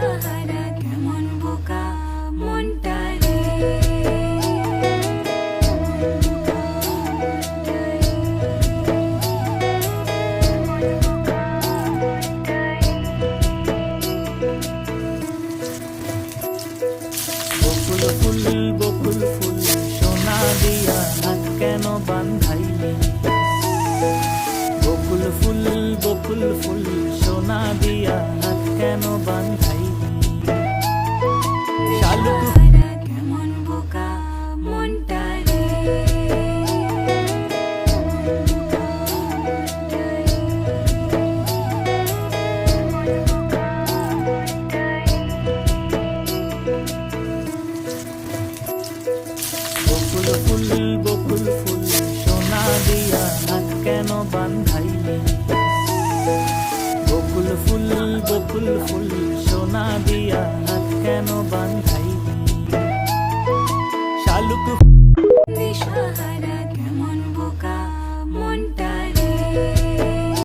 হারা কেমন বোকা মনটা রে। বকুল ফুল বকুল ফুল সোনা দিয়া হাত কেন বান্ধাইলি। বকুল ফুল বকুল ফুল সোনা দিয়া হাত কেন বান্ধাইলি। শালুক হারা কেমন বোকা মনটা রে। বকুল ফুল বকুল ফুল সোনা দিয়া হাত কেন বান্ধাইলি। বকুল ফুল বকুল ফুল সোনা দিয়া হাত কেন বান্ধাইলি। শালুক